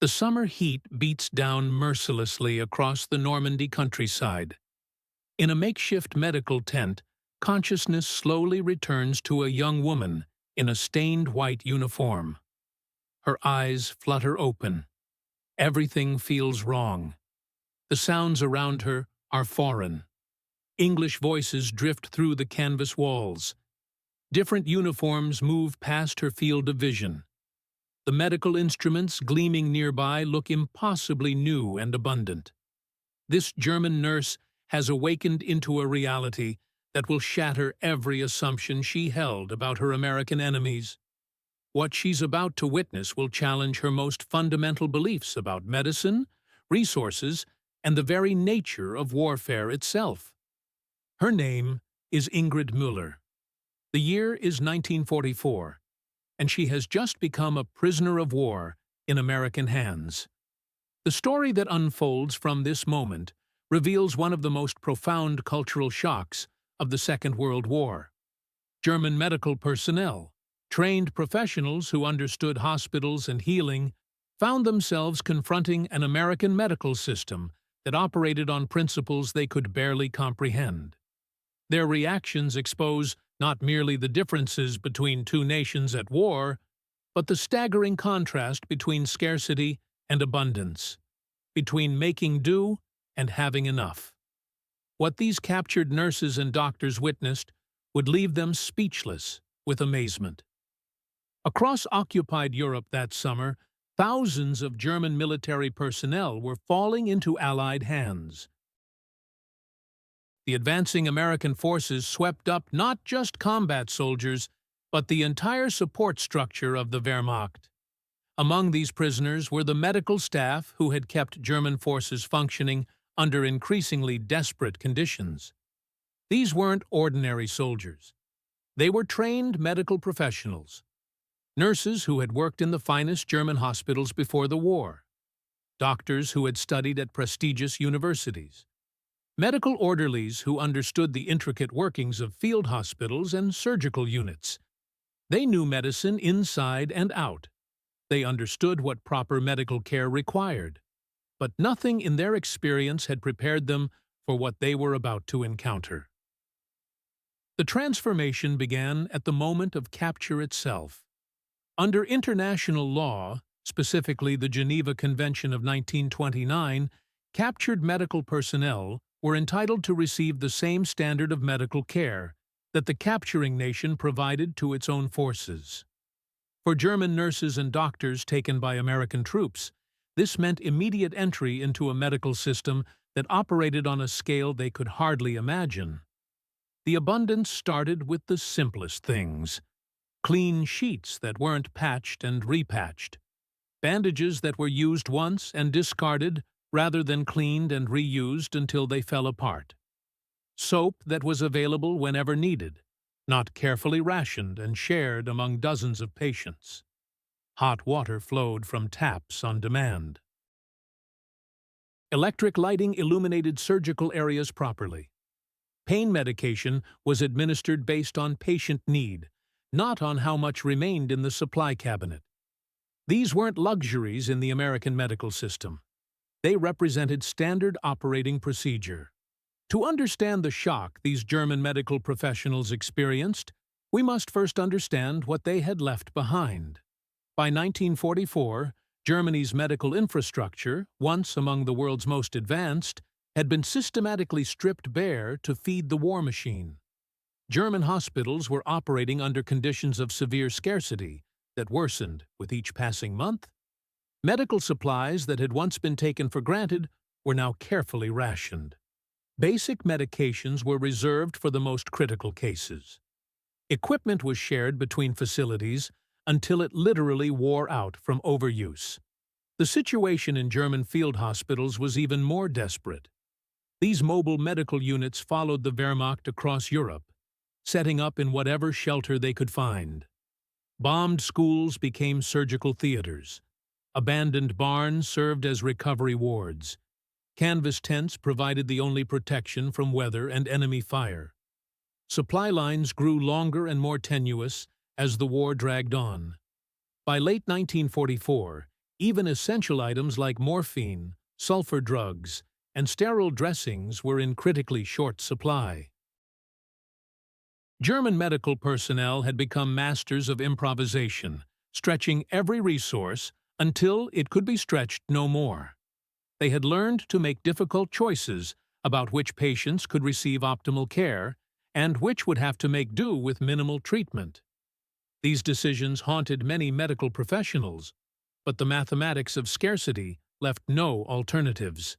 The summer heat beats down mercilessly across the Normandy countryside. In a makeshift medical tent, consciousness slowly returns to a young woman in a stained white uniform. Her eyes flutter open. Everything feels wrong. The sounds around her are foreign. English voices drift through the canvas walls. Different uniforms move past her field of vision. The medical instruments gleaming nearby look impossibly new and abundant. This German nurse has awakened into a reality that will shatter every assumption she held about her American enemies. What she's about to witness will challenge her most fundamental beliefs about medicine, resources, and the very nature of warfare itself. Her name is Ingrid Müller. The year is 1944, and she has just become a prisoner of war in American hands. The story that unfolds from this moment reveals one of the most profound cultural shocks of the Second World War. German medical personnel, trained professionals who understood hospitals and healing, found themselves confronting an American medical system that operated on principles they could barely comprehend. Their reactions expose not merely the differences between two nations at war, but the staggering contrast between scarcity and abundance, between making do and having enough. What these captured nurses and doctors witnessed would leave them speechless with amazement. Across occupied Europe that summer, thousands of German military personnel were falling into Allied hands. The advancing American forces swept up not just combat soldiers, but the entire support structure of the Wehrmacht. Among these prisoners were the medical staff who had kept German forces functioning under increasingly desperate conditions. These weren't ordinary soldiers. They were trained medical professionals, nurses who had worked in the finest German hospitals before the war, doctors who had studied at prestigious universities, medical orderlies who understood the intricate workings of field hospitals and surgical units. They knew medicine inside and out. They understood what proper medical care required, but nothing in their experience had prepared them for what they were about to encounter. The transformation began at the moment of capture itself. Under international law, specifically the Geneva Convention of 1929, captured medical personnel were entitled to receive the same standard of medical care that the capturing nation provided to its own forces. For German nurses and doctors taken by American troops, this meant immediate entry into a medical system that operated on a scale they could hardly imagine. The abundance started with the simplest things: clean sheets that weren't patched and repatched, bandages that were used once and discarded rather than cleaned and reused until they fell apart, soap that was available whenever needed, not carefully rationed and shared among dozens of patients. Hot water flowed from taps on demand. Electric lighting illuminated surgical areas properly. Pain medication was administered based on patient need, not on how much remained in the supply cabinet. These weren't luxuries in the American medical system. They represented standard operating procedure. To understand the shock these German medical professionals experienced, we must first understand what they had left behind. By 1944, Germany's medical infrastructure, once among the world's most advanced, had been systematically stripped bare to feed the war machine. German hospitals were operating under conditions of severe scarcity that worsened with each passing month. Medical supplies that had once been taken for granted were now carefully rationed. Basic medications were reserved for the most critical cases. Equipment was shared between facilities until it literally wore out from overuse. The situation in German field hospitals was even more desperate. These mobile medical units followed the Wehrmacht across Europe, setting up in whatever shelter they could find. Bombed schools became surgical theaters. Abandoned barns served as recovery wards. Canvas tents provided the only protection from weather and enemy fire. Supply lines grew longer and more tenuous as the war dragged on. By late 1944, Even essential items like morphine, sulfur drugs, and sterile dressings were in critically short supply. German medical personnel had become masters of improvisation, stretching every resource until it could be stretched no more. They had learned to make difficult choices about which patients could receive optimal care and which would have to make do with minimal treatment. These decisions haunted many medical professionals, but the mathematics of scarcity left no alternatives.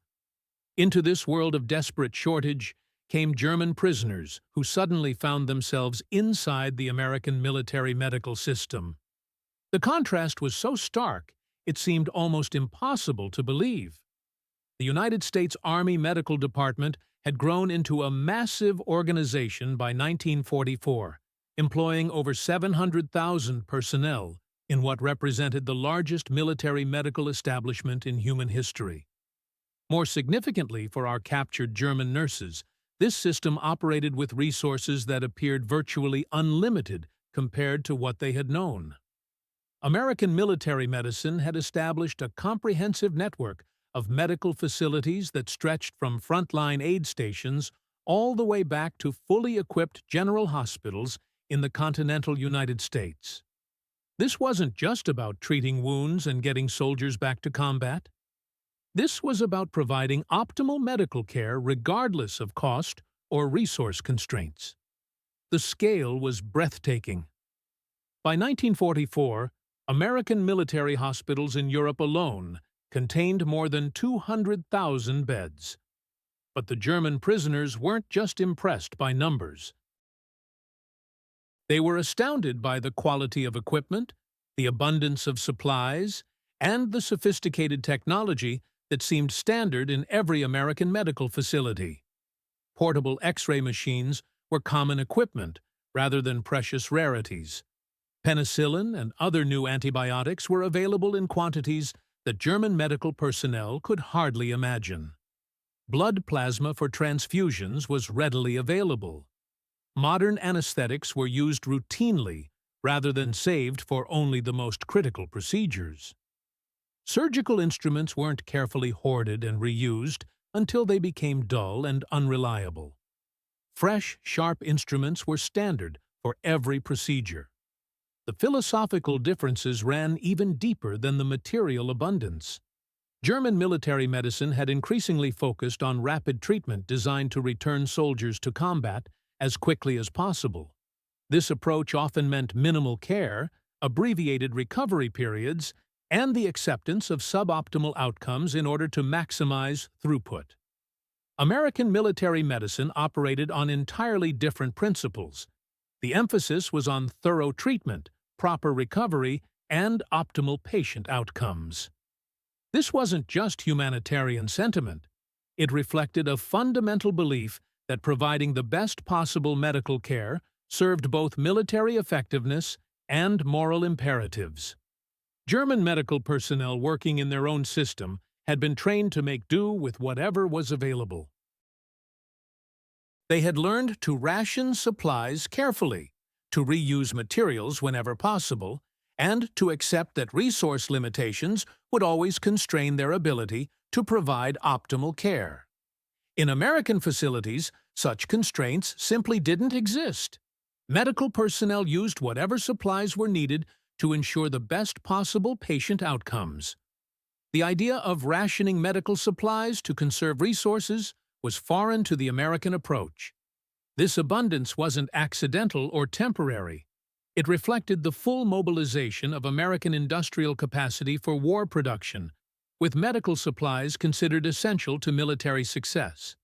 Into this world of desperate shortage came German prisoners who suddenly found themselves inside the American military medical system. The contrast was so stark, it seemed almost impossible to believe. The United States Army Medical Department had grown into a massive organization by 1944, employing over 700,000 personnel in what represented the largest military medical establishment in human history. More significantly for our captured German nurses, this system operated with resources that appeared virtually unlimited compared to what they had known. American military medicine had established a comprehensive network of medical facilities that stretched from frontline aid stations all the way back to fully equipped general hospitals in the continental United States. This wasn't just about treating wounds and getting soldiers back to combat. This was about providing optimal medical care regardless of cost or resource constraints. The scale was breathtaking. By 1944, American military hospitals in Europe alone contained more than 200,000 beds. But the German prisoners weren't just impressed by numbers. They were astounded by the quality of equipment, the abundance of supplies, and the sophisticated technology that seemed standard in every American medical facility. Portable X-ray machines were common equipment rather than precious rarities. Penicillin and other new antibiotics were available in quantities that German medical personnel could hardly imagine. Blood plasma for transfusions was readily available. Modern anesthetics were used routinely rather than saved for only the most critical procedures. Surgical instruments weren't carefully hoarded and reused until they became dull and unreliable. Fresh, sharp instruments were standard for every procedure. The philosophical differences ran even deeper than the material abundance. German military medicine had increasingly focused on rapid treatment designed to return soldiers to combat as quickly as possible. This approach often meant minimal care, abbreviated recovery periods, and the acceptance of suboptimal outcomes in order to maximize throughput. American military medicine operated on entirely different principles. The emphasis was on thorough treatment, proper recovery, and optimal patient outcomes. This wasn't just humanitarian sentiment. It reflected a fundamental belief that providing the best possible medical care served both military effectiveness and moral imperatives. German medical personnel working in their own system had been trained to make do with whatever was available. They had learned to ration supplies carefully, to reuse materials whenever possible, and to accept that resource limitations would always constrain their ability to provide optimal care. In American facilities, such constraints simply didn't exist. Medical personnel used whatever supplies were needed to ensure the best possible patient outcomes. The idea of rationing medical supplies to conserve resources was foreign to the American approach. This abundance wasn't accidental or temporary. It reflected the full mobilization of American industrial capacity for war production, with medical supplies considered essential to military success.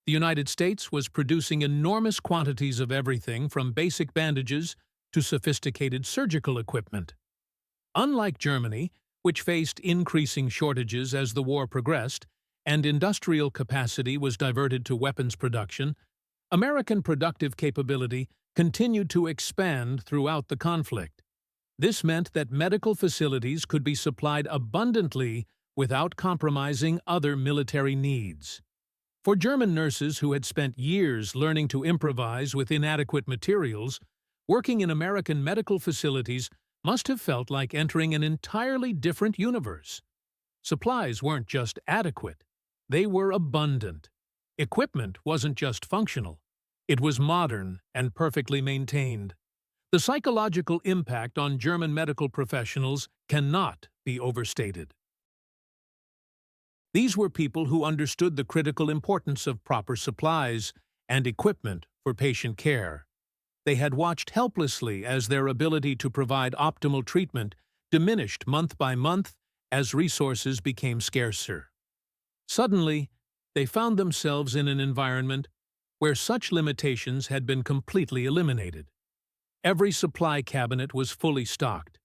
The United States was producing enormous quantities of everything from basic bandages to sophisticated surgical equipment. Unlike Germany, which faced increasing shortages as the war progressed and industrial capacity was diverted to weapons production, American productive capability continued to expand throughout the conflict. This meant that medical facilities could be supplied abundantly without compromising other military needs. For German nurses who had spent years learning to improvise with inadequate materials, working in American medical facilities must have felt like entering an entirely different universe. Supplies weren't just adequate, they were abundant. Equipment wasn't just functional, it was modern and perfectly maintained. The psychological impact on German medical professionals cannot be overstated. These were people who understood the critical importance of proper supplies and equipment for patient care. They had watched helplessly as their ability to provide optimal treatment diminished month by month as resources became scarcer. Suddenly, they found themselves in an environment where such limitations had been completely eliminated. Every supply cabinet was fully stocked.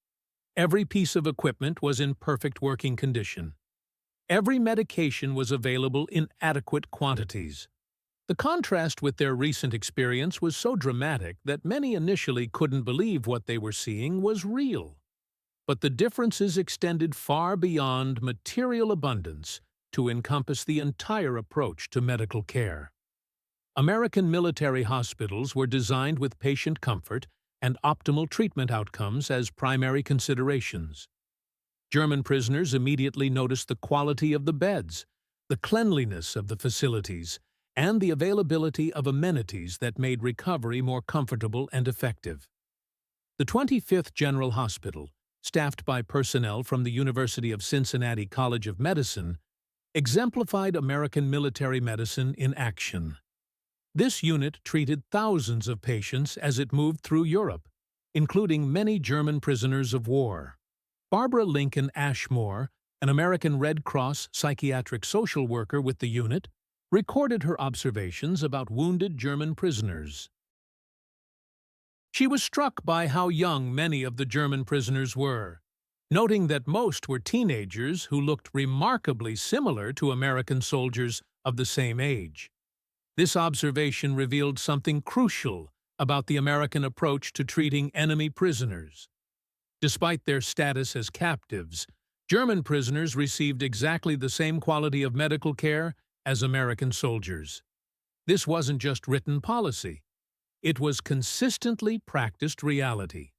Every piece of equipment was in perfect working condition. Every medication was available in adequate quantities. The contrast with their recent experience was so dramatic that many initially couldn't believe what they were seeing was real. But the differences extended far beyond material abundance to encompass the entire approach to medical care. American military hospitals were designed with patient comfort and optimal treatment outcomes as primary considerations. German prisoners immediately noticed the quality of the beds, the cleanliness of the facilities, and the availability of amenities that made recovery more comfortable and effective. The 25th General Hospital, staffed by personnel from the University of Cincinnati College of Medicine, exemplified American military medicine in action. This unit treated thousands of patients as it moved through Europe, including many German prisoners of war. Barbara Lincoln Ashmore, an American Red Cross psychiatric social worker with the unit, recorded her observations about wounded German prisoners. She was struck by how young many of the German prisoners were, noting that most were teenagers who looked remarkably similar to American soldiers of the same age. This observation revealed something crucial about the American approach to treating enemy prisoners. Despite their status as captives, German prisoners received exactly the same quality of medical care as American soldiers. This wasn't just written policy. It was consistently practiced reality.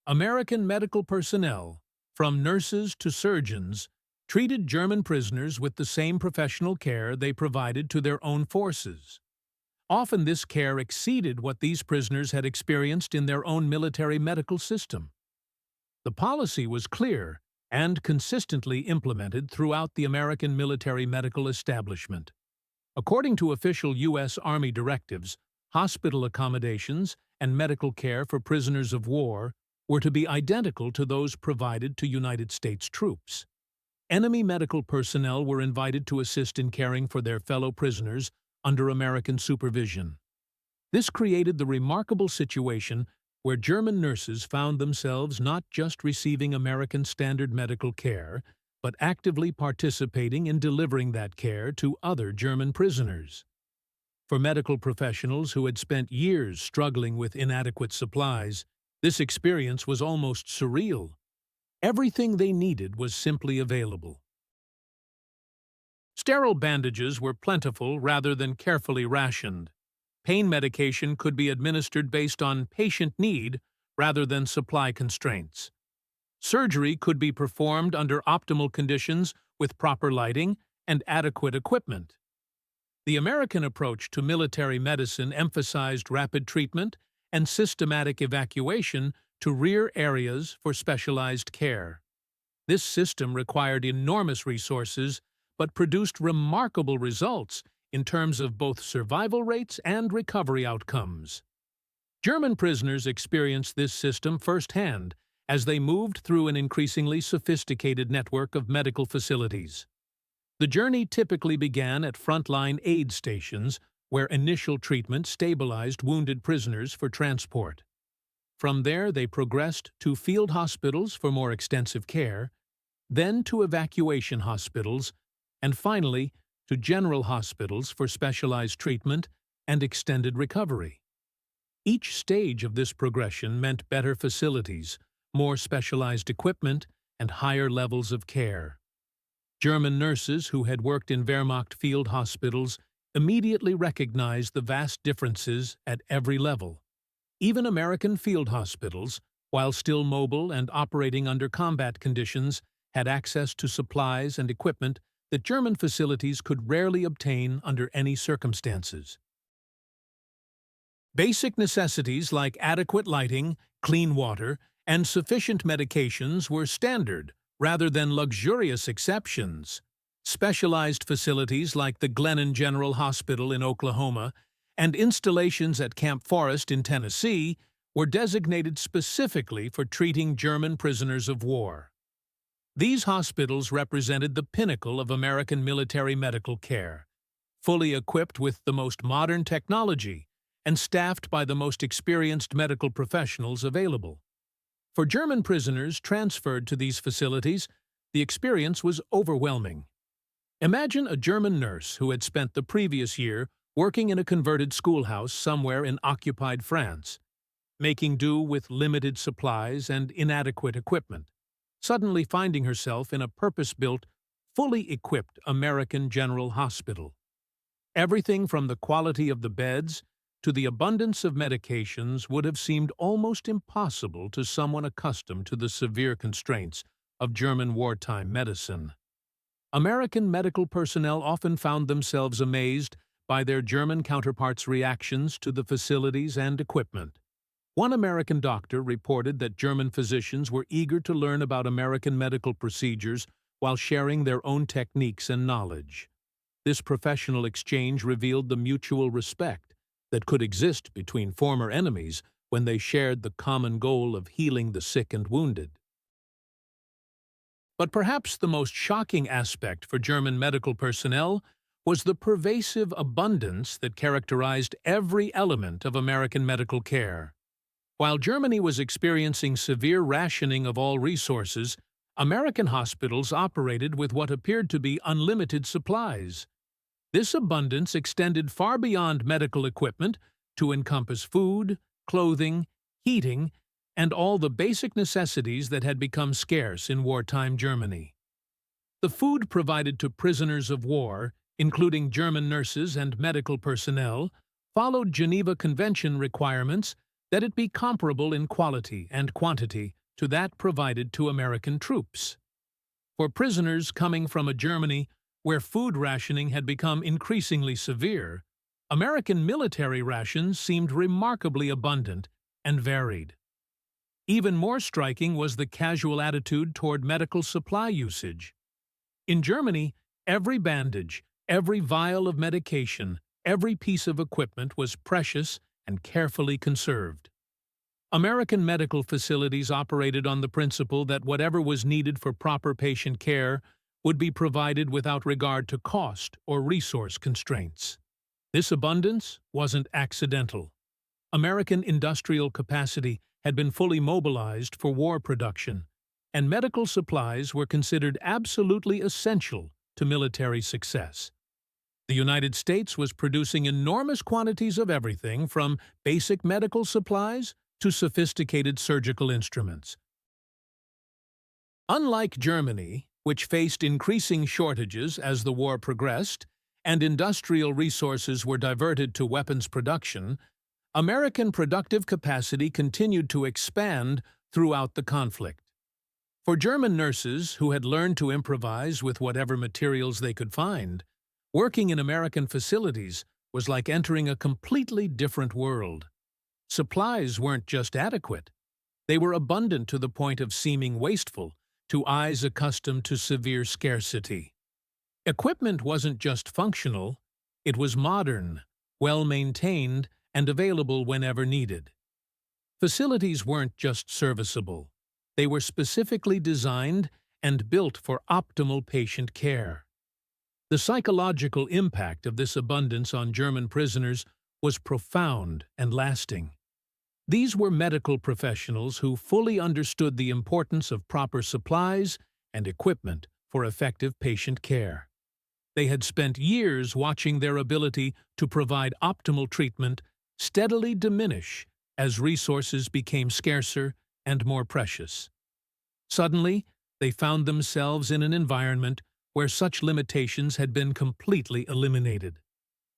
American medical personnel, from nurses to surgeons, treated German prisoners with the same professional care they provided to their own forces. Often this care exceeded what these prisoners had experienced in their own military medical system. The policy was clear and consistently implemented throughout the American military medical establishment. According to official U.S. Army directives, hospital accommodations and medical care for prisoners of war were to be identical to those provided to United States troops. Enemy medical personnel were invited to assist in caring for their fellow prisoners under American supervision. This created the remarkable situation where German nurses found themselves not just receiving American standard medical care, but actively participating in delivering that care to other German prisoners. For medical professionals who had spent years struggling with inadequate supplies, this experience was almost surreal. Everything they needed was simply available. Sterile bandages were plentiful rather than carefully rationed. Pain medication could be administered based on patient need rather than supply constraints. Surgery could be performed under optimal conditions with proper lighting and adequate equipment. The American approach to military medicine emphasized rapid treatment and systematic evacuation to rear areas for specialized care. This system required enormous resources but produced remarkable results in terms of both survival rates and recovery outcomes. German prisoners experienced this system firsthand as they moved through an increasingly sophisticated network of medical facilities. The journey typically began at frontline aid stations where initial treatment stabilized wounded prisoners for transport. From there, they progressed to field hospitals for more extensive care, then to evacuation hospitals, and finally to general hospitals for specialized treatment and extended recovery. Each stage of this progression meant better facilities, more specialized equipment, and higher levels of care. German nurses who had worked in Wehrmacht field hospitals immediately recognized the vast differences at every level. Even American field hospitals, while still mobile and operating under combat conditions, had access to supplies and equipment that German facilities could rarely obtain under any circumstances. Basic necessities like adequate lighting, clean water, and sufficient medications were standard, rather than luxurious exceptions. Specialized facilities like the Glennon General Hospital in Oklahoma and installations at Camp Forest in Tennessee were designated specifically for treating German prisoners of war. These hospitals represented the pinnacle of American military medical care, fully equipped with the most modern technology and staffed by the most experienced medical professionals available. For German prisoners transferred to these facilities, the experience was overwhelming. Imagine a German nurse who had spent the previous year working in a converted schoolhouse somewhere in occupied France, making do with limited supplies and inadequate equipment, suddenly finding herself in a purpose-built, fully equipped American General Hospital. Everything from the quality of the beds to the abundance of medications would have seemed almost impossible to someone accustomed to the severe constraints of German wartime medicine. American medical personnel often found themselves amazed by their German counterparts' reactions to the facilities and equipment. One American doctor reported that German physicians were eager to learn about American medical procedures while sharing their own techniques and knowledge. This professional exchange revealed the mutual respect that could exist between former enemies when they shared the common goal of healing the sick and wounded. But perhaps the most shocking aspect for German medical personnel was the pervasive abundance that characterized every element of American medical care. While Germany was experiencing severe rationing of all resources, American hospitals operated with what appeared to be unlimited supplies. This abundance extended far beyond medical equipment to encompass food, clothing, heating, and all the basic necessities that had become scarce in wartime Germany. The food provided to prisoners of war, including German nurses and medical personnel, followed Geneva Convention requirements that it be comparable in quality and quantity to that provided to American troops. For prisoners coming from a Germany where food rationing had become increasingly severe, American military rations seemed remarkably abundant and varied. Even more striking was the casual attitude toward medical supply usage. In Germany, every bandage, every vial of medication, every piece of equipment was precious and carefully conserved. American medical facilities operated on the principle that whatever was needed for proper patient care would be provided without regard to cost or resource constraints. This abundance wasn't accidental. American industrial capacity had been fully mobilized for war production, and medical supplies were considered absolutely essential to military success. The United States was producing enormous quantities of everything from basic medical supplies to sophisticated surgical instruments. Unlike Germany, which faced increasing shortages as the war progressed and industrial resources were diverted to weapons production, American productive capacity continued to expand throughout the conflict. For German nurses who had learned to improvise with whatever materials they could find, working in American facilities was like entering a completely different world. Supplies weren't just adequate. They were abundant to the point of seeming wasteful to eyes accustomed to severe scarcity. Equipment wasn't just functional, it was modern, well-maintained, and available whenever needed. Facilities weren't just serviceable. They were specifically designed and built for optimal patient care. The psychological impact of this abundance on German prisoners was profound and lasting. These were medical professionals who fully understood the importance of proper supplies and equipment for effective patient care. They had spent years watching their ability to provide optimal treatment steadily diminish as resources became scarcer and more precious. Suddenly, they found themselves in an environment where such limitations had been completely eliminated.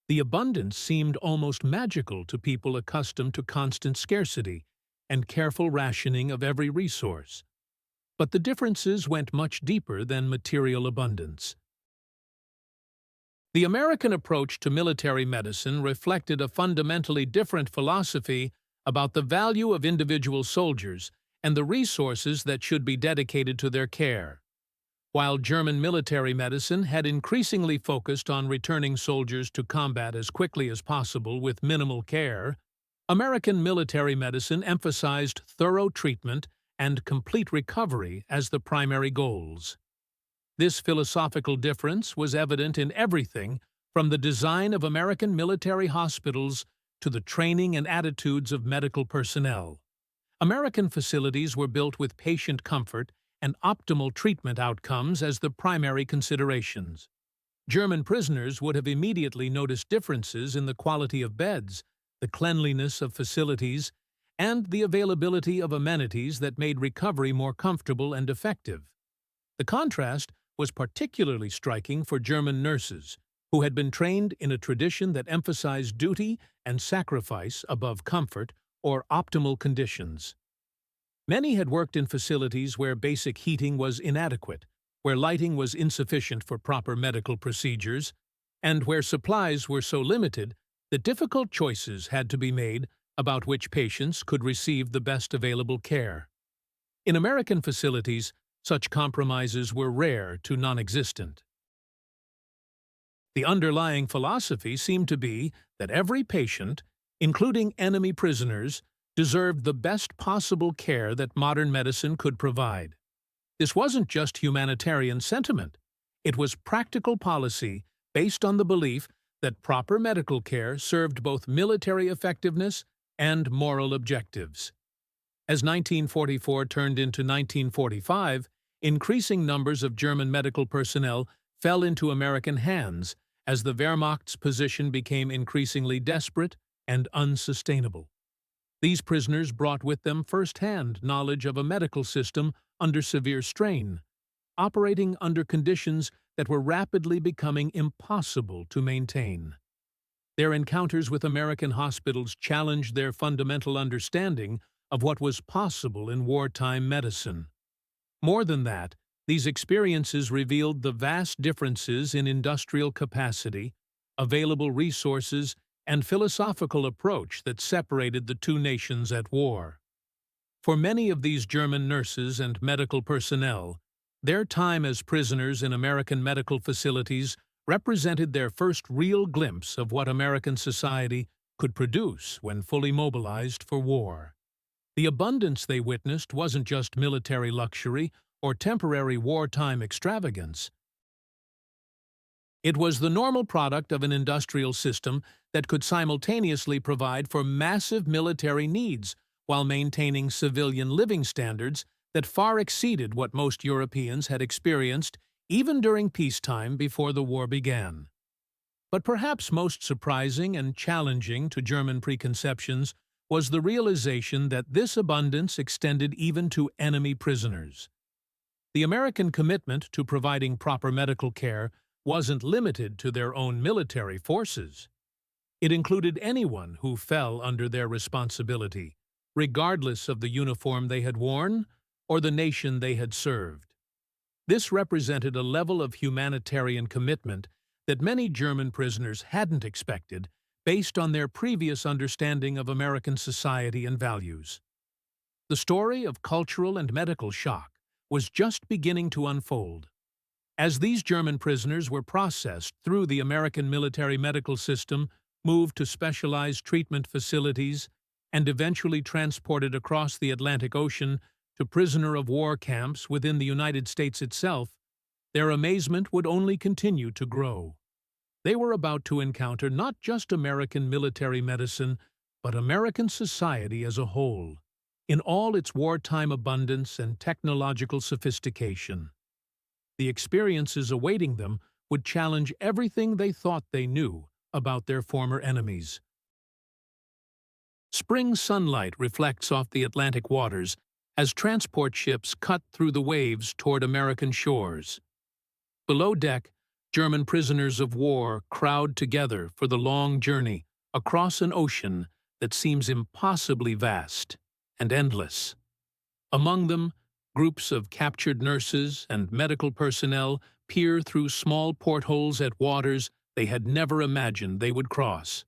The abundance seemed almost magical to people accustomed to constant scarcity, and careful rationing of every resource. But the differences went much deeper than material abundance. The American approach to military medicine reflected a fundamentally different philosophy about the value of individual soldiers and the resources that should be dedicated to their care. While German military medicine had increasingly focused on returning soldiers to combat as quickly as possible with minimal care, American military medicine emphasized thorough treatment and complete recovery as the primary goals. This philosophical difference was evident in everything from the design of American military hospitals to the training and attitudes of medical personnel. American facilities were built with patient comfort and optimal treatment outcomes as the primary considerations. German prisoners would have immediately noticed differences in the quality of beds, the cleanliness of facilities, and the availability of amenities that made recovery more comfortable and effective. The contrast was particularly striking for German nurses, who had been trained in a tradition that emphasized duty and sacrifice above comfort or optimal conditions. Many had worked in facilities where basic heating was inadequate, where lighting was insufficient for proper medical procedures, and where supplies were so limited that difficult choices had to be made about which patients could receive the best available care. In American facilities, such compromises were rare to non-existent. The underlying philosophy seemed to be that every patient, including enemy prisoners, deserved the best possible care that modern medicine could provide. This wasn't just humanitarian sentiment. It was practical policy based on the belief that proper medical care served both military effectiveness and moral objectives. As 1944 turned into 1945, increasing numbers of German medical personnel fell into American hands as the Wehrmacht's position became increasingly desperate and unsustainable. These prisoners brought with them first-hand knowledge of a medical system under severe strain, operating under conditions that were rapidly becoming impossible to maintain. Their encounters with American hospitals challenged their fundamental understanding of what was possible in wartime medicine. More than that, these experiences revealed the vast differences in industrial capacity, available resources, and philosophical approach that separated the two nations at war. For many of these German nurses and medical personnel, their time as prisoners in American medical facilities represented their first real glimpse of what American society could produce when fully mobilized for war. The abundance they witnessed wasn't just military luxury or temporary wartime extravagance. It was the normal product of an industrial system that could simultaneously provide for massive military needs while maintaining civilian living standards that far exceeded what most Europeans had experienced even during peacetime before the war began. But perhaps most surprising and challenging to German preconceptions was the realization that this abundance extended even to enemy prisoners. The American commitment to providing proper medical care wasn't limited to their own military forces. It included anyone who fell under their responsibility, regardless of the uniform they had worn or the nation they had served. This represented a level of humanitarian commitment that many German prisoners hadn't expected based on their previous understanding of American society and values. The story of cultural and medical shock was just beginning to unfold. As these German prisoners were processed through the American military medical system, moved to specialized treatment facilities, and eventually transported across the Atlantic Ocean to prisoner-of-war camps within the United States itself, their amazement would only continue to grow. They were about to encounter not just American military medicine, but American society as a whole, in all its wartime abundance and technological sophistication. The experiences awaiting them would challenge everything they thought they knew about their former enemies. Spring sunlight reflects off the Atlantic waters as transport ships cut through the waves toward American shores. Below deck, German prisoners of war crowd together for the long journey across an ocean that seems impossibly vast. and endless. Among them, groups of captured nurses and medical personnel peer through small portholes at waters they had never imagined they would cross.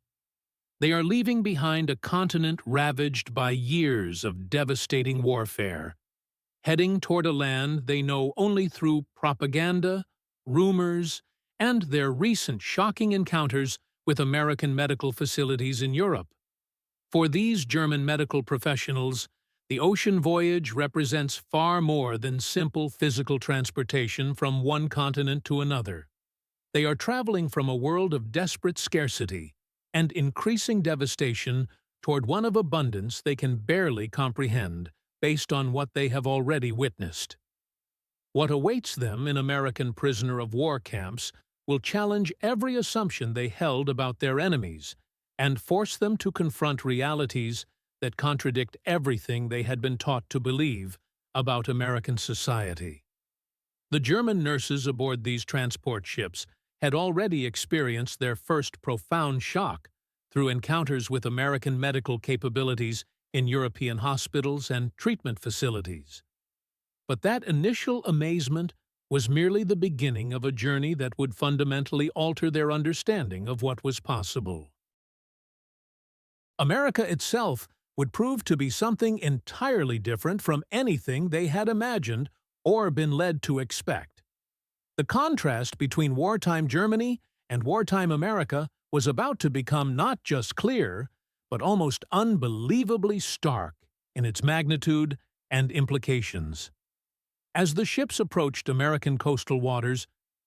They are leaving behind a continent ravaged by years of devastating warfare, heading toward a land they know only through propaganda, rumors, and their recent shocking encounters with American medical facilities in Europe. For these German medical professionals, the ocean voyage represents far more than simple physical transportation from one continent to another. They are traveling from a world of desperate scarcity and increasing devastation toward one of abundance they can barely comprehend based on what they have already witnessed. What awaits them in American prisoner of war camps will challenge every assumption they held about their enemies and force them to confront realities that contradict everything they had been taught to believe about American society. The German nurses aboard these transport ships had already experienced their first profound shock through encounters with American medical capabilities in European hospitals and treatment facilities. But that initial amazement was merely the beginning of a journey that would fundamentally alter their understanding of what was possible. America itself would prove to be something entirely different from anything they had imagined or been led to expect. The contrast between wartime Germany and wartime America was about to become not just clear, but almost unbelievably stark in its magnitude and implications. As the ships approached American coastal waters,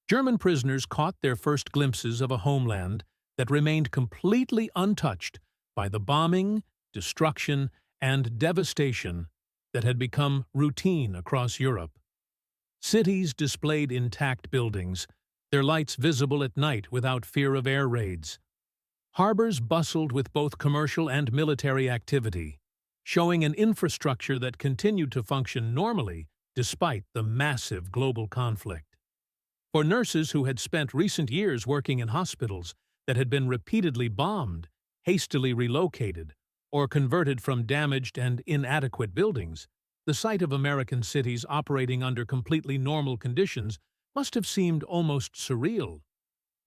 German prisoners caught their first glimpses of a homeland that remained completely untouched by the bombing, destruction, and devastation that had become routine across Europe. Cities displayed intact buildings, their lights visible at night without fear of air raids. Harbors bustled with both commercial and military activity, showing an infrastructure that continued to function normally despite the massive global conflict. For nurses who had spent recent years working in hospitals that had been repeatedly bombed, hastily relocated, or converted from damaged and inadequate buildings, the sight of American cities operating under completely normal conditions must have seemed almost surreal.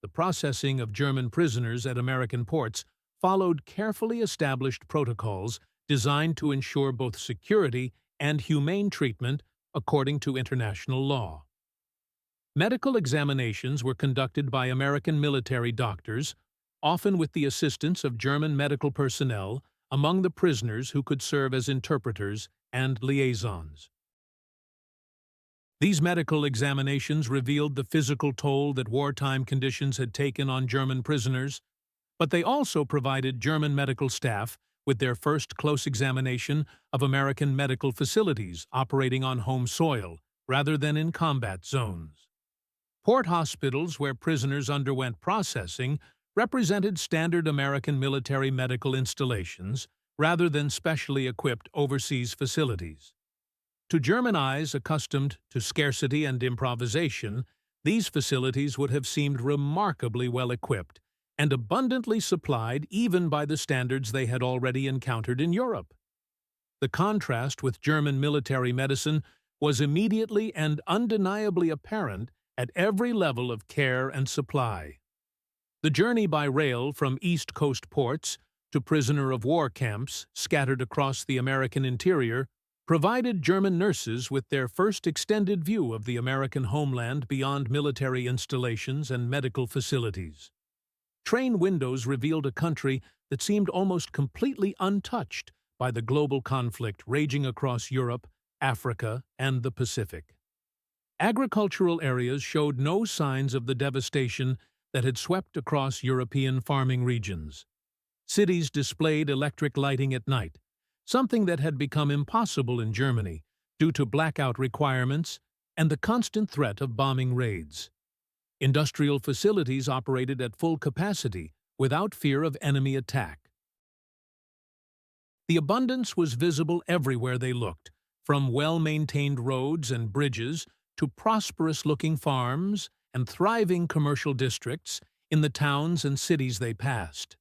The processing of German prisoners at American ports followed carefully established protocols designed to ensure both security and humane treatment according to international law. Medical examinations were conducted by American military doctors, often with the assistance of German medical personnel, among the prisoners who could serve as interpreters and liaisons. These medical examinations revealed the physical toll that wartime conditions had taken on German prisoners, but they also provided German medical staff with their first close examination of American medical facilities operating on home soil rather than in combat zones. Port hospitals where prisoners underwent processing represented standard American military medical installations rather than specially equipped overseas facilities. To German eyes accustomed to scarcity and improvisation, these facilities would have seemed remarkably well equipped and abundantly supplied even by the standards they had already encountered in Europe. The contrast with German military medicine was immediately and undeniably apparent at every level of care and supply. The journey by rail from East Coast ports to prisoner of war camps scattered across the American interior provided German nurses with their first extended view of the American homeland beyond military installations and medical facilities. Train windows revealed a country that seemed almost completely untouched by the global conflict raging across Europe, Africa, and the Pacific. Agricultural areas showed no signs of the devastation that had swept across European farming regions. Cities displayed electric lighting at night, something that had become impossible in Germany due to blackout requirements and the constant threat of bombing raids. Industrial facilities operated at full capacity without fear of enemy attack. The abundance was visible everywhere they looked, from well-maintained roads and bridges to prosperous-looking farms and thriving commercial districts in the towns and cities they passed.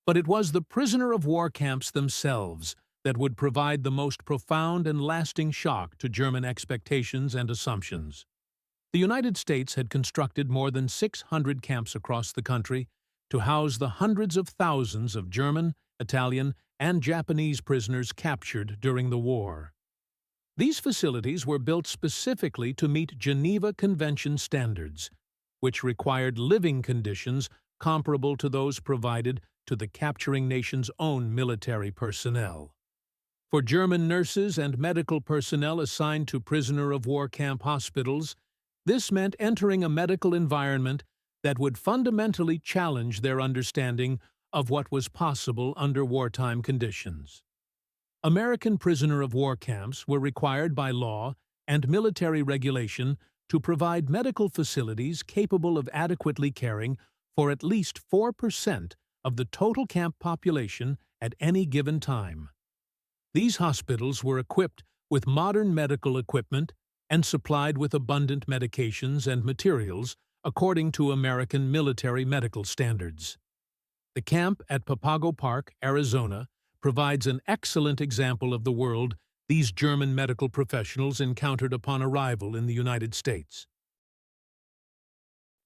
But it was the prisoner of war camps themselves that would provide the most profound and lasting shock to German expectations and assumptions. The United States had constructed more than 600 camps across the country to house the hundreds of thousands of German, Italian, and Japanese prisoners captured during the war. These facilities were built specifically to meet Geneva Convention standards, which required living conditions comparable to those provided to the capturing nation's own military personnel. For German nurses and medical personnel assigned to prisoner-of-war camp hospitals, this meant entering a medical environment that would fundamentally challenge their understanding of what was possible under wartime conditions. American prisoner-of-war camps were required by law and military regulation to provide medical facilities capable of adequately caring for at least 4% of the total camp population at any given time. These hospitals were equipped with modern medical equipment and supplied with abundant medications and materials according to American military medical standards. The camp at Papago Park, Arizona, provides an excellent example of the world these German medical professionals encountered upon arrival in the United States.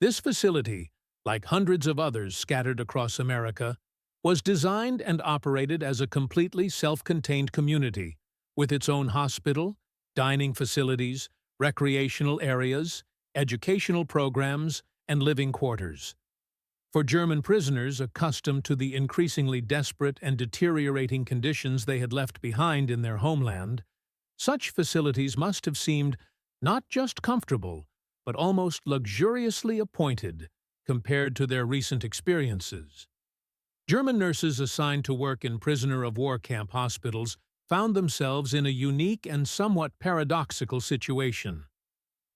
This facility, like hundreds of others scattered across America, was designed and operated as a completely self-contained community, with its own hospital, dining facilities, recreational areas, educational programs, and living quarters. For German prisoners accustomed to the increasingly desperate and deteriorating conditions they had left behind in their homeland, such facilities must have seemed not just comfortable, but almost luxuriously appointed compared to their recent experiences. German nurses assigned to work in prisoner-of-war camp hospitals found themselves in a unique and somewhat paradoxical situation.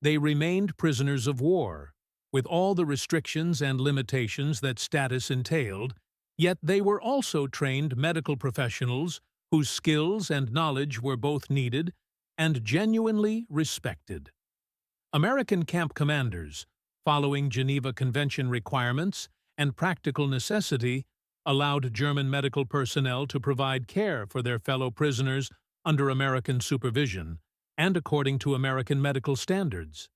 They remained prisoners of war, with all the restrictions and limitations that status entailed, yet they were also trained medical professionals whose skills and knowledge were both needed and genuinely respected. American camp commanders, following Geneva Convention requirements and practical necessity, allowed German medical personnel to provide care for their fellow prisoners under American supervision and according to American medical standards.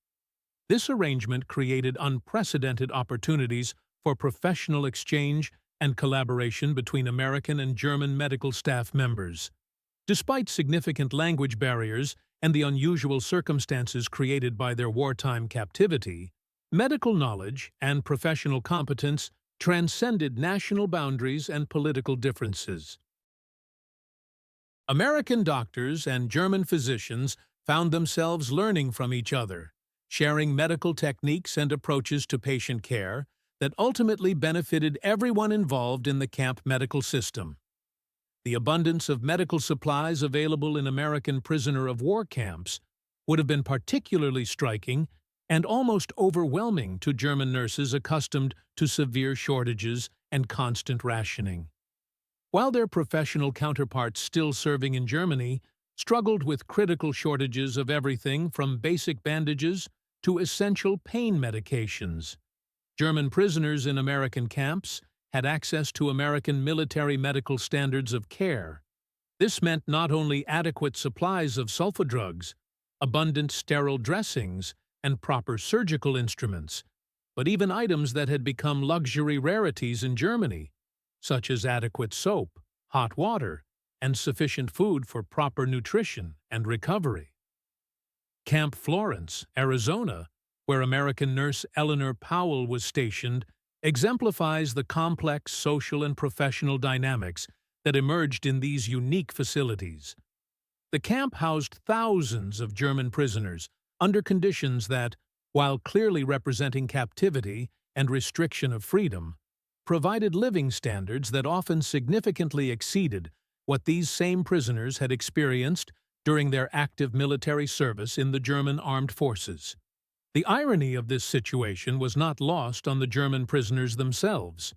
This arrangement created unprecedented opportunities for professional exchange and collaboration between American and German medical staff members. Despite significant language barriers and the unusual circumstances created by their wartime captivity, medical knowledge and professional competence transcended national boundaries and political differences. American doctors and German physicians found themselves learning from each other, sharing medical techniques and approaches to patient care that ultimately benefited everyone involved in the camp medical system. The abundance of medical supplies available in American prisoner-of-war camps would have been particularly striking and almost overwhelming to German nurses accustomed to severe shortages and constant rationing. While their professional counterparts still serving in Germany struggled with critical shortages of everything from basic bandages to essential pain medications, German prisoners in American camps had access to American military medical standards of care. This meant not only adequate supplies of sulfa drugs, abundant sterile dressings, and proper surgical instruments, but even items that had become luxury rarities in Germany, such as adequate soap, hot water, and sufficient food for proper nutrition and recovery. Camp Florence, Arizona, where American nurse Eleanor Powell was stationed, exemplifies the complex social and professional dynamics that emerged in these unique facilities. The camp housed thousands of German prisoners under conditions that, while clearly representing captivity and restriction of freedom, provided living standards that often significantly exceeded what these same prisoners had experienced during their active military service in the German armed forces. The irony of this situation was not lost on the German prisoners themselves.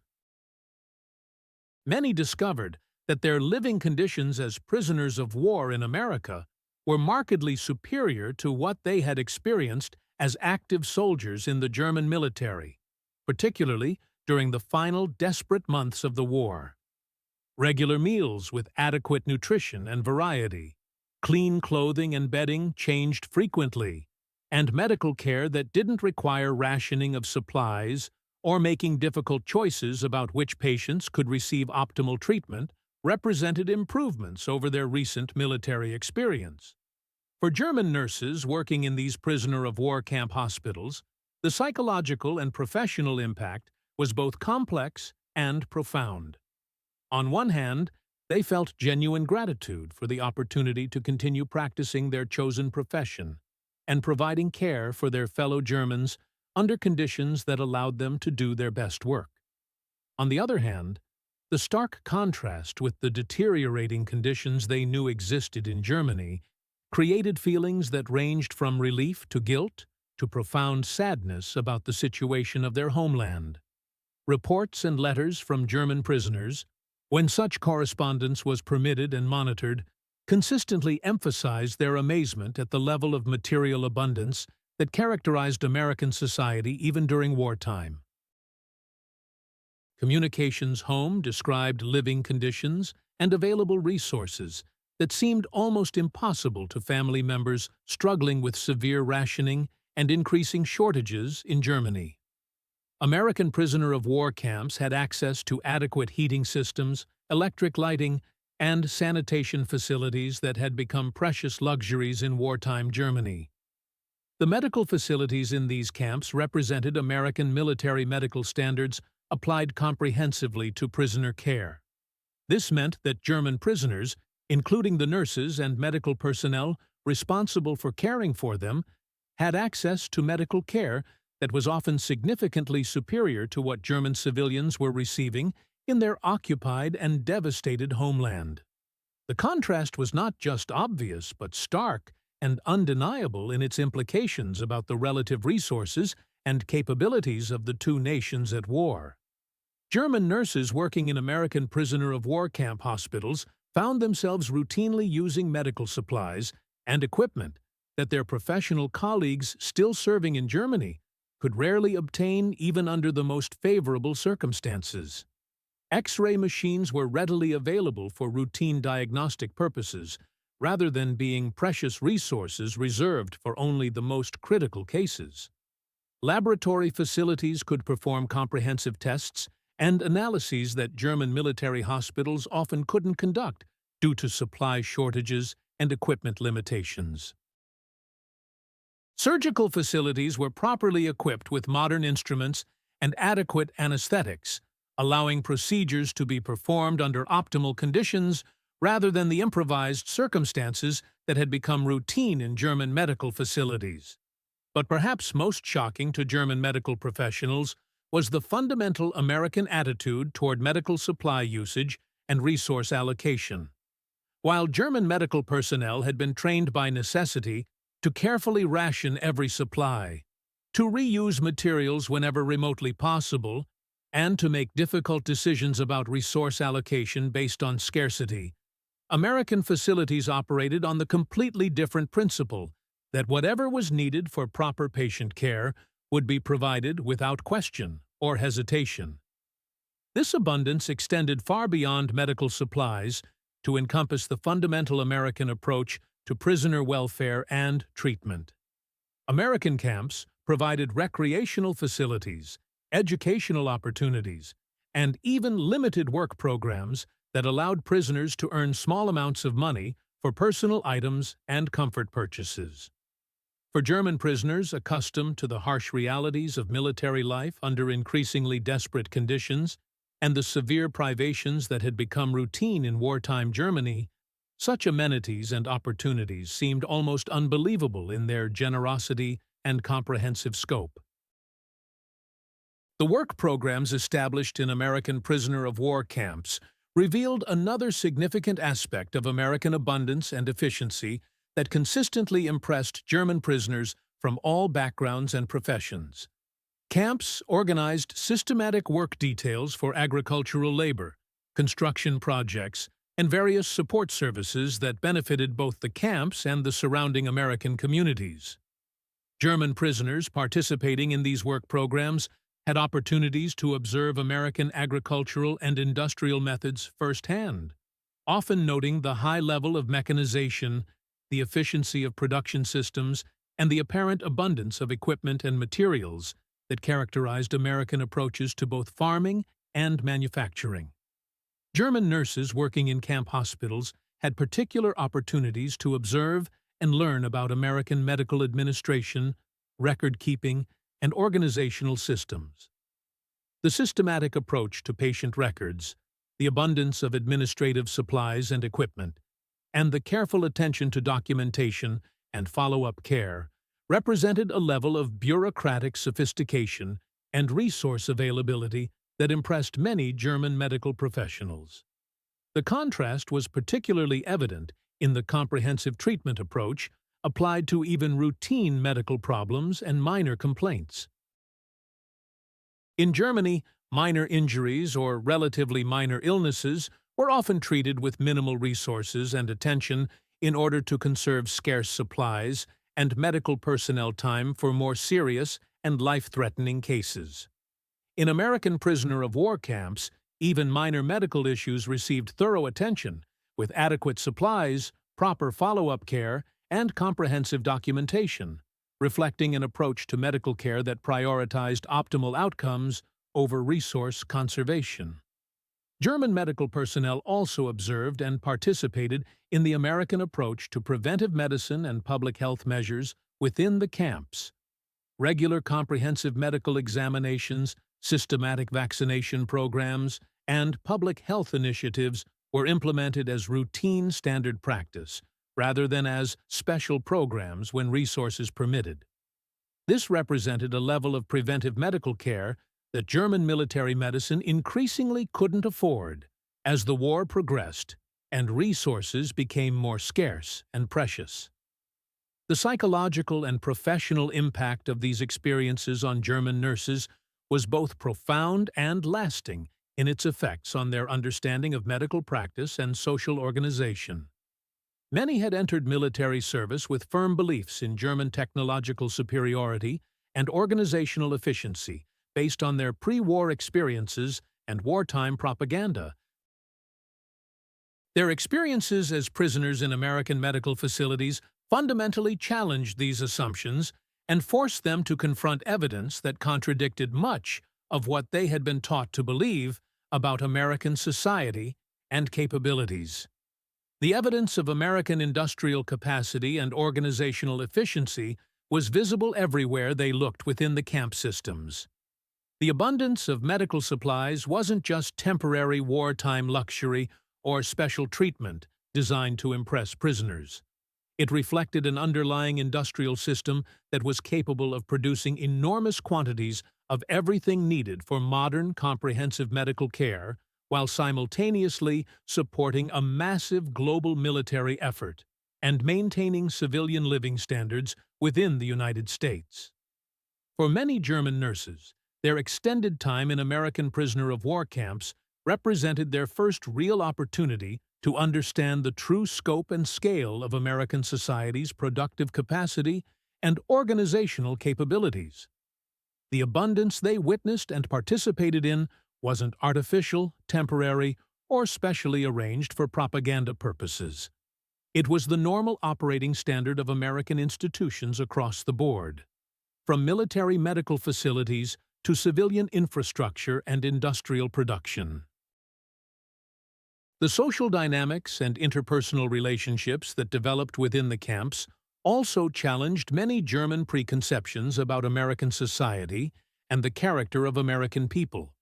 Many discovered that their living conditions as prisoners of war in America were markedly superior to what they had experienced as active soldiers in the German military, particularly during the final desperate months of the war. regular meals with adequate nutrition and variety, clean clothing and bedding changed frequently, and medical care that didn't require rationing of supplies or making difficult choices about which patients could receive optimal treatment represented improvements over their recent military experience. For German nurses working in these prisoner-of-war camp hospitals, the psychological and professional impact was both complex and profound. On one hand, they felt genuine gratitude for the opportunity to continue practicing their chosen profession and providing care for their fellow Germans under conditions that allowed them to do their best work. On the other hand, the stark contrast with the deteriorating conditions they knew existed in Germany created feelings that ranged from relief to guilt to profound sadness about the situation of their homeland. Reports and letters from German prisoners, when such correspondence was permitted and monitored, consistently emphasized their amazement at the level of material abundance that characterized American society even during wartime. Communications Home described living conditions and available resources that seemed almost impossible to family members struggling with severe rationing and increasing shortages in Germany. American prisoner-of-war camps had access to adequate heating systems, electric lighting, and sanitation facilities that had become precious luxuries in wartime Germany. The medical facilities in these camps represented American military medical standards applied comprehensively to prisoner care. This meant that German prisoners, including the nurses and medical personnel responsible for caring for them, had access to medical care that was often significantly superior to what German civilians were receiving in their occupied and devastated homeland. The contrast was not just obvious but stark and undeniable in its implications about the relative resources and capabilities of the two nations at war. German nurses working in American prisoner-of-war camp hospitals found themselves routinely using medical supplies and equipment that their professional colleagues still serving in Germany could rarely obtain even under the most favorable circumstances. X-ray machines were readily available for routine diagnostic purposes, rather than being precious resources reserved for only the most critical cases. Laboratory facilities could perform comprehensive tests and analyses that German military hospitals often couldn't conduct due to supply shortages and equipment limitations. Surgical facilities were properly equipped with modern instruments and adequate anesthetics, allowing procedures to be performed under optimal conditions rather than the improvised circumstances that had become routine in German medical facilities. But perhaps most shocking to German medical professionals was the fundamental American attitude toward medical supply usage and resource allocation. While German medical personnel had been trained by necessity to carefully ration every supply, to reuse materials whenever remotely possible, and to make difficult decisions about resource allocation based on scarcity, American facilities operated on the completely different principle that whatever was needed for proper patient care would be provided without question or hesitation. This abundance extended far beyond medical supplies to encompass the fundamental American approach to prisoner welfare and treatment. American camps provided recreational facilities, educational opportunities, and even limited work programs that allowed prisoners to earn small amounts of money for personal items and comfort purchases. For German prisoners accustomed to the harsh realities of military life under increasingly desperate conditions and the severe privations that had become routine in wartime Germany, such amenities and opportunities seemed almost unbelievable in their generosity and comprehensive scope. The work programs established in American prisoner-of-war camps revealed another significant aspect of American abundance and efficiency that consistently impressed German prisoners from all backgrounds and professions. Camps organized systematic work details for agricultural labor, construction projects, and various support services that benefited both the camps and the surrounding American communities. German prisoners participating in these work programs had opportunities to observe American agricultural and industrial methods firsthand, often noting the high level of mechanization, the efficiency of production systems, and the apparent abundance of equipment and materials that characterized American approaches to both farming and manufacturing. German nurses working in camp hospitals had particular opportunities to observe and learn about American medical administration, record-keeping, and organizational systems. The systematic approach to patient records, the abundance of administrative supplies and equipment, and the careful attention to documentation and follow-up care represented a level of bureaucratic sophistication and resource availability that impressed many German medical professionals. The contrast was particularly evident in the comprehensive treatment approach applied to even routine medical problems and minor complaints. In Germany, minor injuries or relatively minor illnesses were often treated with minimal resources and attention in order to conserve scarce supplies and medical personnel time for more serious and life-threatening cases. In American prisoner of war camps, even minor medical issues received thorough attention, with adequate supplies, proper follow-up care, and comprehensive documentation, reflecting an approach to medical care that prioritized optimal outcomes over resource conservation. German medical personnel also observed and participated in the American approach to preventive medicine and public health measures within the camps. Regular comprehensive medical examinations, systematic vaccination programs, and public health initiatives were implemented as routine standard practice, rather than as special programs when resources permitted. This represented a level of preventive medical care that German military medicine increasingly couldn't afford as the war progressed and resources became more scarce and precious. The psychological and professional impact of these experiences on German nurses was both profound and lasting in its effects on their understanding of medical practice and social organization. Many had entered military service with firm beliefs in German technological superiority and organizational efficiency based on their pre-war experiences and wartime propaganda. Their experiences as prisoners in American medical facilities fundamentally challenged these assumptions and forced them to confront evidence that contradicted much of what they had been taught to believe about American society and capabilities. The evidence of American industrial capacity and organizational efficiency was visible everywhere they looked within the camp systems. The abundance of medical supplies wasn't just temporary wartime luxury or special treatment designed to impress prisoners. It reflected an underlying industrial system that was capable of producing enormous quantities of everything needed for modern, comprehensive medical care, while simultaneously supporting a massive global military effort and maintaining civilian living standards within the United States. For many German nurses, their extended time in American prisoner of war camps represented their first real opportunity to understand the true scope and scale of American society's productive capacity and organizational capabilities. The abundance they witnessed and participated in wasn't artificial, temporary, or specially arranged for propaganda purposes. It was the normal operating standard of American institutions across the board, from military medical facilities to civilian infrastructure and industrial production. The social dynamics and interpersonal relationships that developed within the camps also challenged many German preconceptions about American society and the character of American people.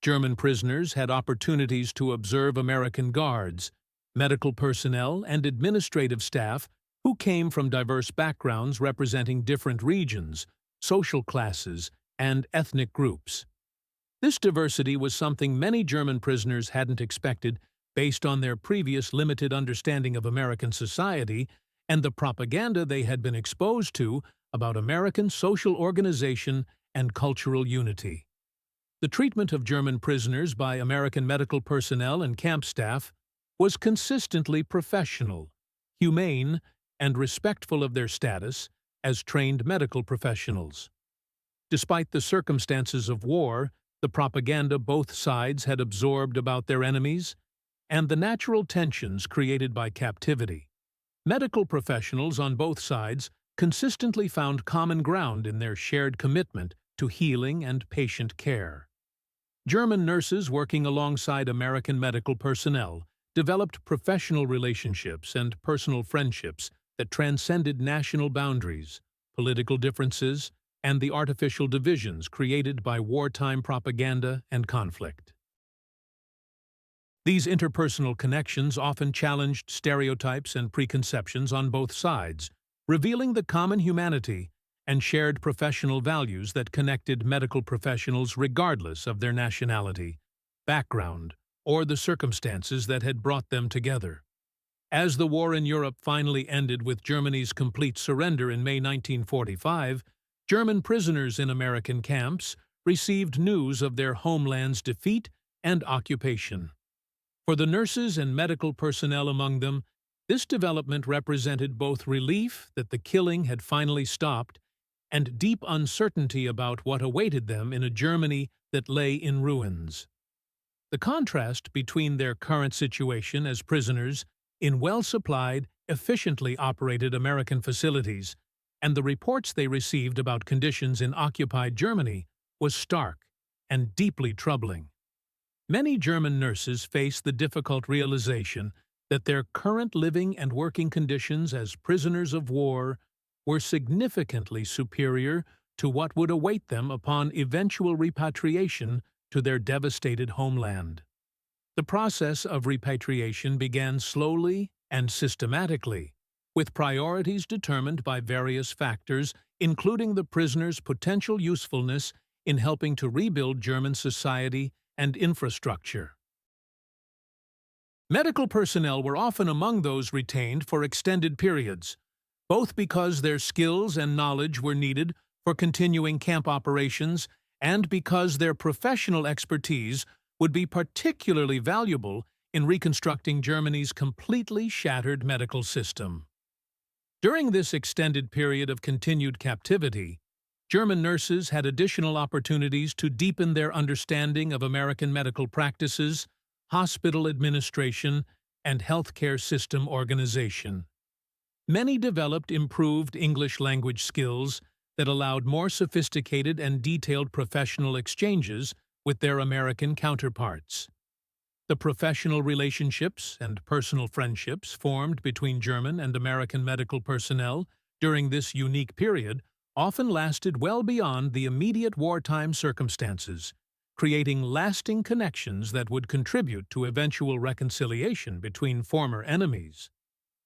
German prisoners had opportunities to observe American guards, medical personnel, and administrative staff who came from diverse backgrounds representing different regions, social classes, and ethnic groups. This diversity was something many German prisoners hadn't expected based on their previous limited understanding of American society and the propaganda they had been exposed to about American social organization and cultural unity. The treatment of German prisoners by American medical personnel and camp staff was consistently professional, humane, and respectful of their status as trained medical professionals. Despite the circumstances of war, the propaganda both sides had absorbed about their enemies, and the natural tensions created by captivity, medical professionals on both sides consistently found common ground in their shared commitment to healing and patient care. German nurses working alongside American medical personnel developed professional relationships and personal friendships that transcended national boundaries, political differences, and the artificial divisions created by wartime propaganda and conflict. These interpersonal connections often challenged stereotypes and preconceptions on both sides, revealing the common humanity and shared professional values that connected medical professionals regardless of their nationality, background, or the circumstances that had brought them together. As the war in Europe finally ended with Germany's complete surrender in May 1945, German prisoners in American camps received news of their homeland's defeat and occupation. For the nurses and medical personnel among them, this development represented both relief that the killing had finally stopped and deep uncertainty about what awaited them in a Germany that lay in ruins. The contrast between their current situation as prisoners in well-supplied, efficiently operated American facilities and the reports they received about conditions in occupied Germany was stark and deeply troubling. Many German nurses face the difficult realization that their current living and working conditions as prisoners of war were significantly superior to what would await them upon eventual repatriation to their devastated homeland. The process of repatriation began slowly and systematically, with priorities determined by various factors, including the prisoners' potential usefulness in helping to rebuild German society and infrastructure. Medical personnel were often among those retained for extended periods, both because their skills and knowledge were needed for continuing camp operations and because their professional expertise would be particularly valuable in reconstructing Germany's completely shattered medical system. During this extended period of continued captivity, German nurses had additional opportunities to deepen their understanding of American medical practices, hospital administration, and healthcare system organization. Many developed improved English language skills that allowed more sophisticated and detailed professional exchanges with their American counterparts. The professional relationships and personal friendships formed between German and American medical personnel during this unique period often lasted well beyond the immediate wartime circumstances, creating lasting connections that would contribute to eventual reconciliation between former enemies.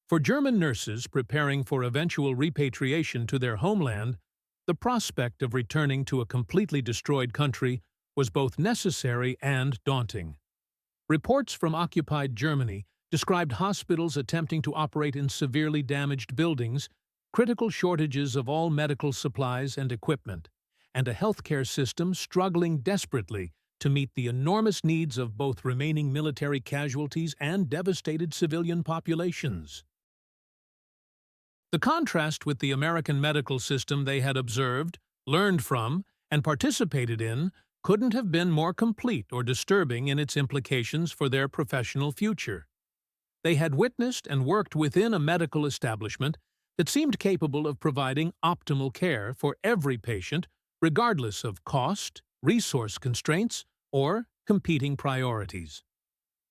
For German nurses preparing for eventual repatriation to their homeland, the prospect of returning to a completely destroyed country was both necessary and daunting. Reports from occupied Germany described hospitals attempting to operate in severely damaged buildings, critical shortages of all medical supplies and equipment, and a healthcare system struggling desperately to meet the enormous needs of both remaining military casualties and devastated civilian populations. The contrast with the American medical system they had observed, learned from, and participated in couldn't have been more complete or disturbing in its implications for their professional future. They had witnessed and worked within a medical establishment that seemed capable of providing optimal care for every patient, regardless of cost, resource constraints, or competing priorities.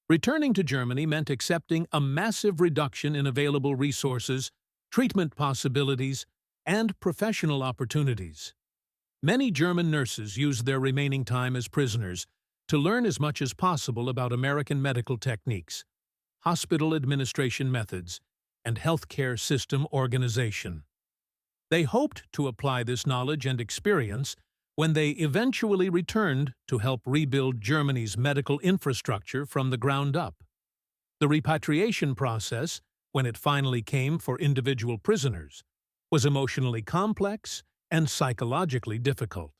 Returning to Germany meant accepting a massive reduction in available resources, treatment possibilities, and professional opportunities. Many German nurses used their remaining time as prisoners to learn as much as possible about American medical techniques, hospital administration methods, and healthcare system organization. They hoped to apply this knowledge and experience when they eventually returned to help rebuild Germany's medical infrastructure from the ground up. The repatriation process, when it finally came for individual prisoners, was emotionally complex and psychologically difficult.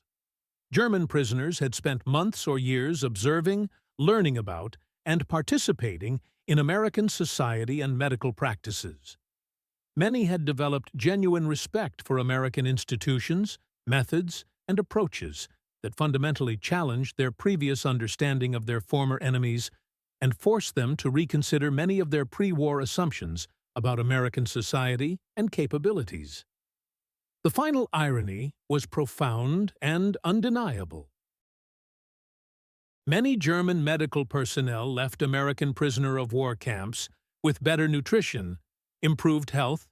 German prisoners had spent months or years observing, learning about, and participating in American society and medical practices. Many had developed genuine respect for American institutions, methods, and approaches that fundamentally challenged their previous understanding of their former enemies and forced them to reconsider many of their pre-war assumptions about American society and capabilities. The final irony was profound and undeniable. Many German medical personnel left American prisoner of war camps with better nutrition, improved health,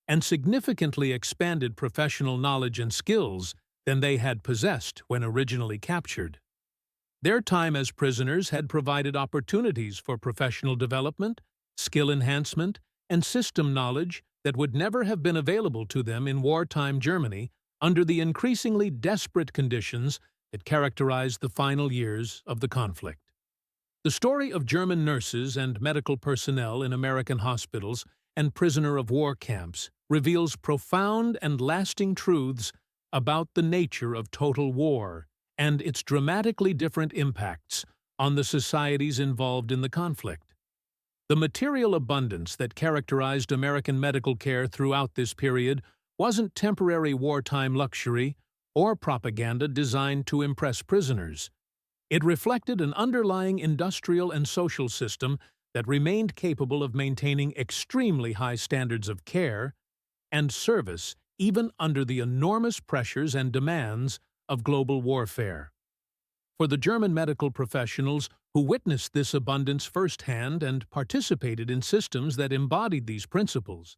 and significantly expanded professional knowledge and skills than they had possessed when originally captured. Their time as prisoners had provided opportunities for professional development, skill enhancement, and system knowledge that would never have been available to them in wartime Germany under the increasingly desperate conditions that characterized the final years of the conflict. The story of German nurses and medical personnel in American hospitals and prisoner of war camps reveals profound and lasting truths about the nature of total war and its dramatically different impacts on the societies involved in the conflict. The material abundance that characterized American medical care throughout this period wasn't temporary wartime luxury or propaganda designed to impress prisoners. It reflected an underlying industrial and social system that remained capable of maintaining extremely high standards of care and service even under the enormous pressures and demands of global warfare. For the German medical professionals who witnessed this abundance firsthand and participated in systems that embodied these principles,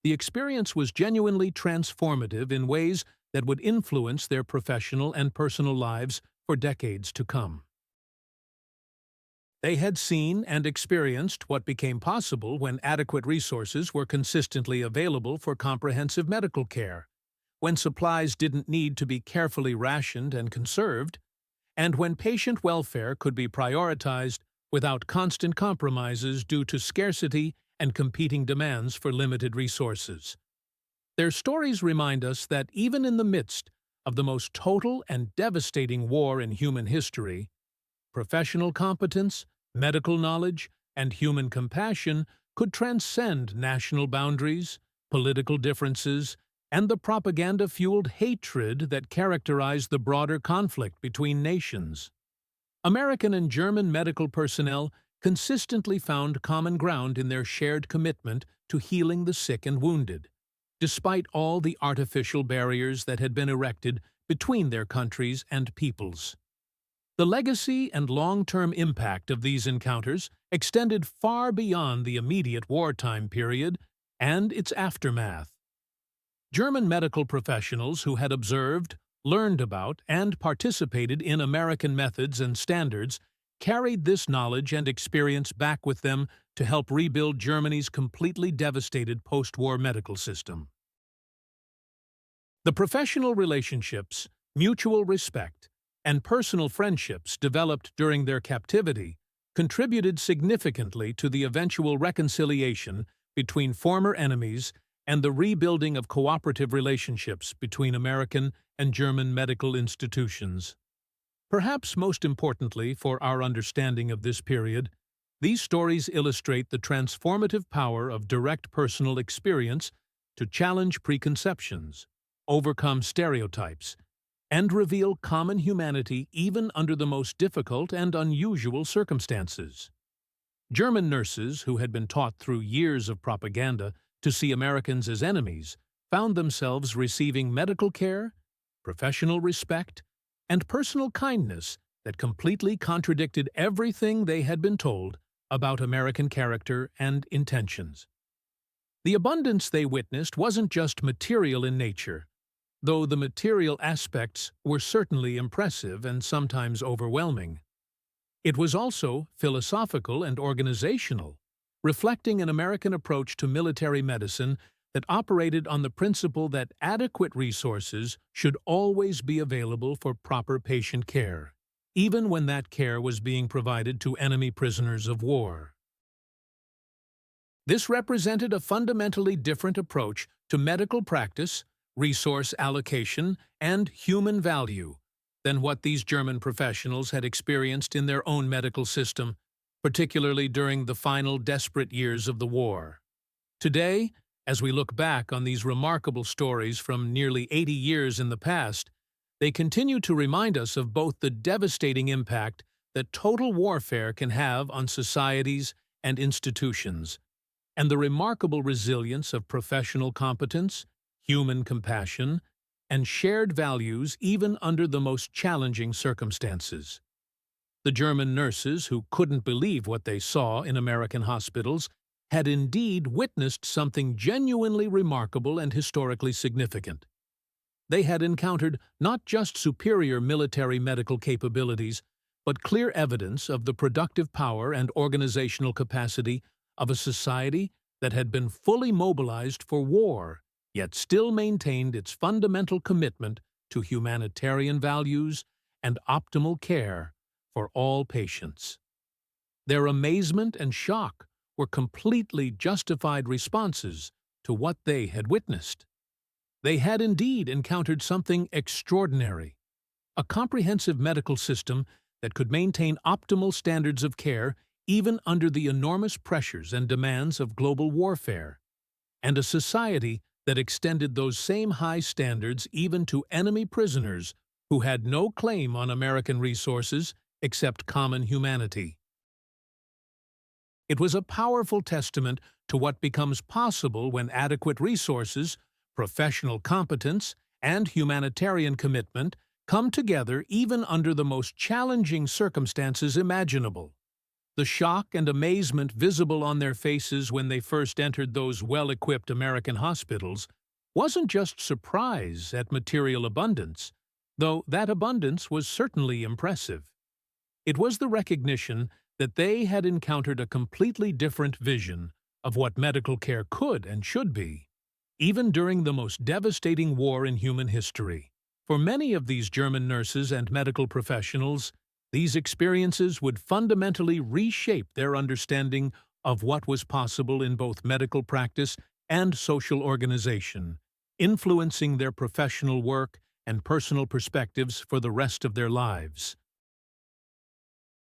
the experience was genuinely transformative in ways that would influence their professional and personal lives for decades to come. They had seen and experienced what became possible when adequate resources were consistently available for comprehensive medical care, when supplies didn't need to be carefully rationed and conserved, and when patient welfare could be prioritized without constant compromises due to scarcity and competing demands for limited resources. Their stories remind us that even in the midst of the most total and devastating war in human history, professional competence, medical knowledge, and human compassion could transcend national boundaries, political differences, and the propaganda-fueled hatred that characterized the broader conflict between nations. American and German medical personnel consistently found common ground in their shared commitment to healing the sick and wounded, despite all the artificial barriers that had been erected between their countries and peoples. The legacy and long-term impact of these encounters extended far beyond the immediate wartime period and its aftermath. German medical professionals who had observed, learned about, and participated in American methods and standards carried this knowledge and experience back with them to help rebuild Germany's completely devastated post-war medical system. The professional relationships, mutual respect, and personal friendships developed during their captivity contributed significantly to the eventual reconciliation between former enemies and the rebuilding of cooperative relationships between American and German medical institutions. Perhaps most importantly for our understanding of this period, these stories illustrate the transformative power of direct personal experience to challenge preconceptions, overcome stereotypes, and reveal common humanity even under the most difficult and unusual circumstances. German nurses, who had been taught through years of propaganda to see Americans as enemies, found themselves receiving medical care, professional respect, and personal kindness that completely contradicted everything they had been told about American character and intentions. The abundance they witnessed wasn't just material in nature, though the material aspects were certainly impressive and sometimes overwhelming. It was also philosophical and organizational, reflecting an American approach to military medicine that operated on the principle that adequate resources should always be available for proper patient care, even when that care was being provided to enemy prisoners of war. This represented a fundamentally different approach to medical practice, resource allocation, and human value than what these German professionals had experienced in their own medical system, particularly during the final desperate years of the war. Today, as we look back on these remarkable stories from nearly 80 years in the past, They continue to remind us of both the devastating impact that total warfare can have on societies and institutions, and the remarkable resilience of professional competence, human compassion, and shared values even under the most challenging circumstances. The German nurses, who couldn't believe what they saw in American hospitals, had indeed witnessed something genuinely remarkable and historically significant. They had encountered not just superior military medical capabilities, but clear evidence of the productive power and organizational capacity of a society that had been fully mobilized for war, yet still maintained its fundamental commitment to humanitarian values and optimal care for all patients. Their amazement and shock were completely justified responses to what they had witnessed. They had indeed encountered something extraordinary, a comprehensive medical system that could maintain optimal standards of care even under the enormous pressures and demands of global warfare, and a society that extended those same high standards even to enemy prisoners who had no claim on American resources except common humanity. It was a powerful testament to what becomes possible when adequate resources, professional competence, and humanitarian commitment come together even under the most challenging circumstances imaginable. The shock and amazement visible on their faces when they first entered those well-equipped American hospitals wasn't just surprise at material abundance, though that abundance was certainly impressive. It was the recognition that they had encountered a completely different vision of what medical care could and should be, even during the most devastating war in human history. For many of these German nurses and medical professionals, these experiences would fundamentally reshape their understanding of what was possible in both medical practice and social organization, influencing their professional work and personal perspectives for the rest of their lives.